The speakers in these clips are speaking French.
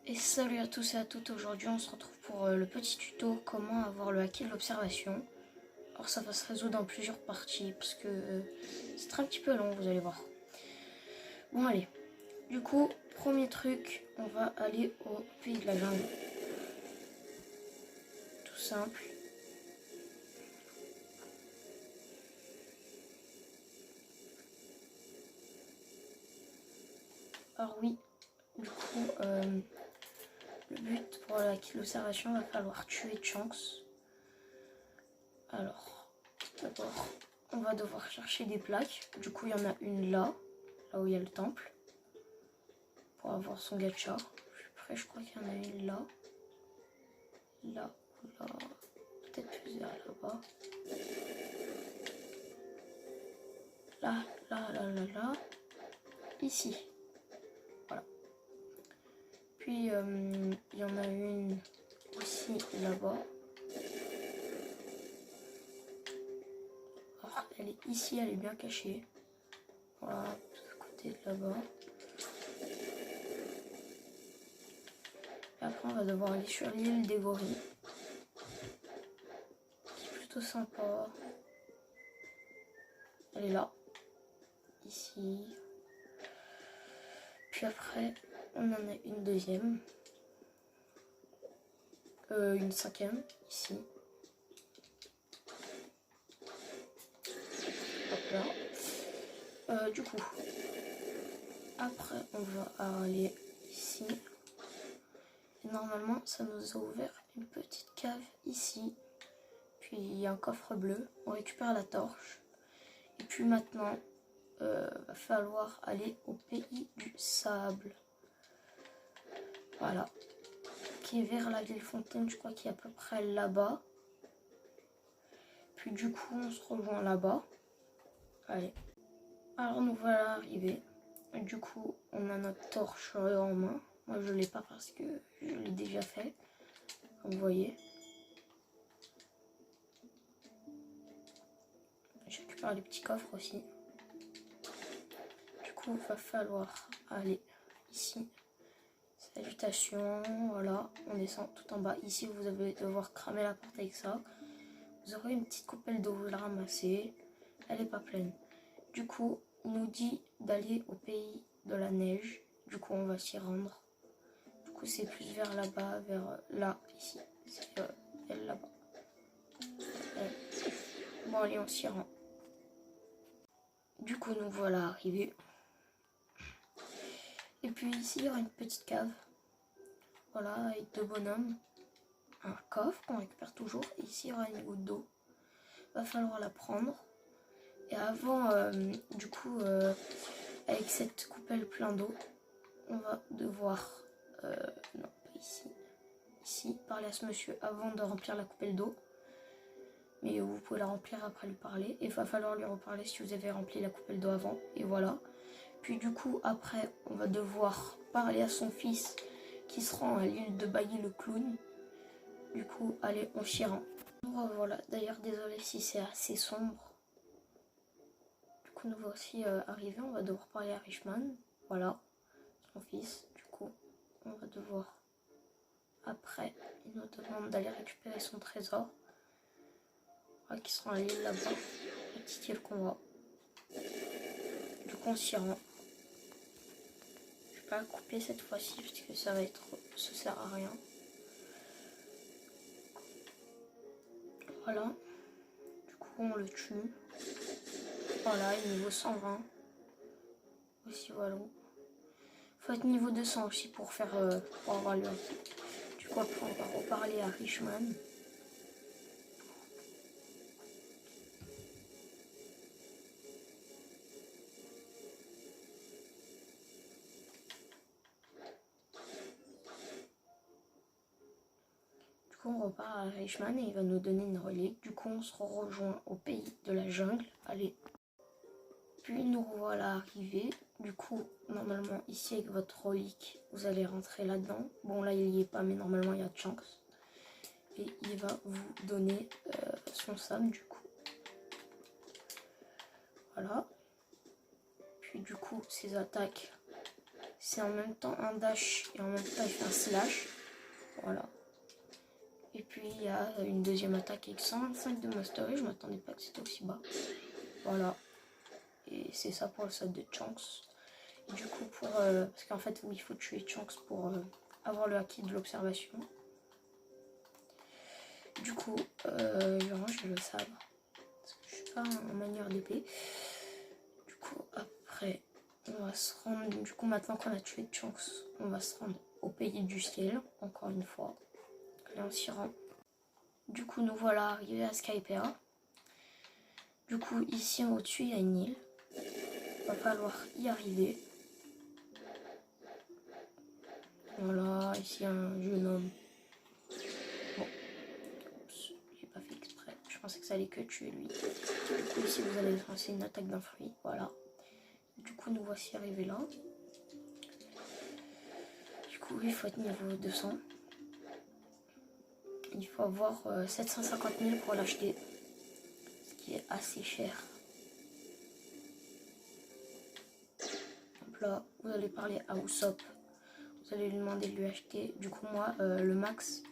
Et salut à tous et à toutes, aujourd'hui on se retrouve pour le petit tuto comment avoir le haki de l'observation. Alors ça va se résoudre en plusieurs parties parce que c'est un petit peu long, vous allez voir. Bon allez, du coup premier truc, on va aller au pays de la jungle. Tout simple. Alors oui, du coup le but pour le haki de l'observation, il va falloir tuer Shanks. Alors d'abord on va devoir chercher des plaques, du coup il y en a une là où il y a le temple. Pour avoir son gacha. Je suis prêt, je crois qu'il y en a une là. Là, là. Peut-être plusieurs là-bas. Là. Ici. Voilà. Puis, il y en a une aussi là-bas. Alors, elle est ici, elle est bien cachée. Voilà, à côté de là-bas. Et après, on va devoir aller sur l'île des gorilles. Qui est plutôt sympa. Elle est là. Ici. Puis après, on en a une deuxième. Une cinquième, ici. Hop là. Du coup, après, on va aller ici. Et normalement, ça nous a ouvert une petite cave ici. Puis, il y a un coffre bleu. On récupère la torche. Et puis maintenant, va falloir aller au pays du sable. Voilà. Qui est vers la ville fontaine, je crois qu'il est à peu près là-bas. Puis du coup, on se rejoint là-bas. Allez. Alors nous voilà arrivés. Du coup, on a notre torche en main. Moi, je ne l'ai pas parce que je l'ai déjà fait. Comme vous voyez. Je récupère les petits coffres aussi. Du coup, il va falloir aller ici. Salutations, voilà, on descend tout en bas. Ici, vous allez devoir cramer la porte avec ça. Vous aurez une petite coupelle d'eau, vous la ramassez. Elle n'est pas pleine. Du coup, il nous dit d'aller au pays de la neige. Du coup, on va s'y rendre. Du coup, c'est plus vers là-bas, vers là, ici. C'est elle là-bas. Bon, allez, on s'y rend. Du coup, nous voilà arrivés. Et puis ici, il y aura une petite cave. Voilà, avec deux bonhommes. Un coffre qu'on récupère toujours. Et ici, il y aura une goutte d'eau. Va falloir la prendre. Et avant, du coup, avec cette coupelle plein d'eau, on va devoir, non, pas ici, parler à ce monsieur avant de remplir la coupelle d'eau. Mais vous pouvez la remplir après lui parler. Et il va falloir lui reparler si vous avez rempli la coupelle d'eau avant. Et voilà. Puis du coup, après, on va devoir parler à son fils qui se rend à l'île de Bailly le clown. Du coup, allez, on s'y rend. Voilà, d'ailleurs, désolé si c'est assez sombre. Du coup, nous voici arrivés. On va devoir parler à Richman. Voilà, son fils. Du coup, on va devoir... Après, il nous demande d'aller récupérer son trésor. Voilà, qui sera à l'île là-bas. La petite île qu'on voit. Du coup, on s'y rend. Je vais pas la couper cette fois-ci parce que ça va être... ça sert à rien. Voilà. Du coup, on le tue. Voilà, il est niveau 120. Aussi, voilà. Faut être niveau 200 aussi pour faire pour avoir le haki. Du coup, après, on va reparler à Richman. Du coup, on repart à Richman et il va nous donner une relique. Du coup, on se rejoint au pays de la jungle. Allez. Puis nous voilà arrivés. Du coup, normalement, ici avec votre relique, vous allez rentrer là-dedans. Bon, là, il n'y est pas, mais normalement, il y a Shanks. Et il va vous donner son sable, du coup. Voilà. Puis, du coup, ses attaques, c'est en même temps un dash et en même temps il fait un slash. Voilà. Et puis il y a une deuxième attaque avec 125 de mastery. Je m'attendais pas que c'était aussi bas. Voilà. Et c'est ça pour le set de Chunks. Et du coup pour... parce qu'en fait il faut tuer Chunks pour avoir le haki de l'observation. Du coup, je range le sabre. Parce que je suis pas en manière d'épée. Du coup, après, on va se rendre... Du coup, maintenant qu'on a tué Chunks, on va se rendre au pays du ciel, encore une fois. Allez, on s'y rend. Du coup, nous voilà arrivés à Skypea. Du coup, ici au-dessus, il y a une île. Il va falloir y arriver. Voilà, ici un jeune homme. Bon, j'ai pas fait exprès. Je pensais que ça allait que tuer lui. Du coup, ici, vous allez lancer une attaque d'un fruit. Voilà. Du coup, nous voici arrivés là. Du coup, il faut être niveau 200. Il faut avoir 750 000 pour l'acheter. Ce qui est assez cher. Donc là, vous allez parler à Usopp. Vous allez lui demander de lui acheter. Du coup, moi, le max,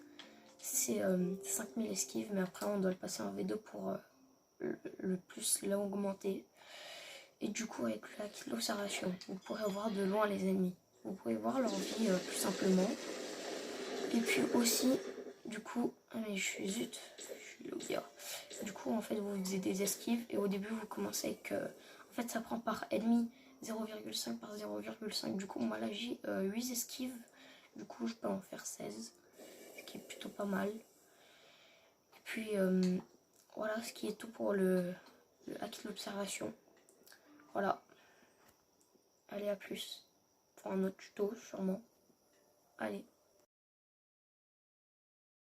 c'est 5000 esquives. Mais après, on doit le passer en V2 pour le plus l'augmenter. Et du coup, avec l'observation, vous pourrez voir de loin les ennemis. Vous pouvez voir leur vie plus simplement. Et puis aussi, du coup, ah mais je suis zut, je suis logia. Du coup, en fait, vous faisiez des esquives et au début, vous commencez avec... en fait, ça prend par ennemi 0,5 par 0,5. Du coup, moi là, j'ai 8 esquives. Du coup, je peux en faire 16, ce qui est plutôt pas mal. Et puis, voilà ce qui est tout pour le hack de l'observation. Voilà. Allez, à plus. Pour un autre tuto, sûrement. Allez.